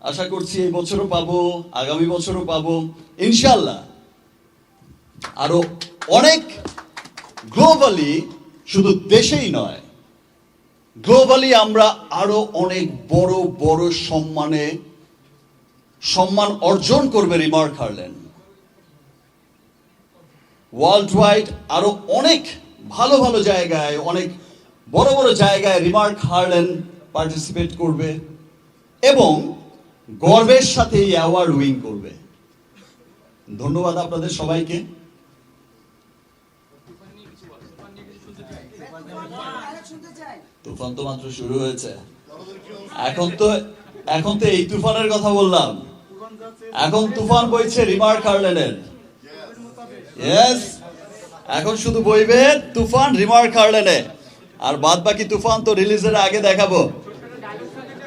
আশা করছি এই বছরও পাবো, আগামী বছরও পাবো ইনশাল্লাহ। আরো অনেক গ্লোবালি, শুধু দেশেই নয়, গ্লোবালি আমরা আরো অনেক বড় বড় সম্মান অর্জন করবে রিমার্ক হারল্যান্ড। ওয়ার্ল্ড ওয়াইড আরো অনেক ভালো ভালো জায়গায়, অনেক বড় বড় জায়গায় রিমার্ক হারল্যান্ড পার্টিসিপেট করবে এবং গর্বের সাথে এই অ্যাওয়ার্ড উইন করবে। ধন্যবাদ আপনাদের সবাইকে। তুফান তো মাত্র শুরু হয়েছে, এখন তো এই তুফানের কথা বললাম, এখন তুফান বইছে রিমার্ক হারল্যান্ডের। ইয়েস, এখন শুধু বইবে তুফান রিমার্ক হারল্যান্ডে, আর বাদ বাকি তুফান তো রিলিজের আগে দেখাবো।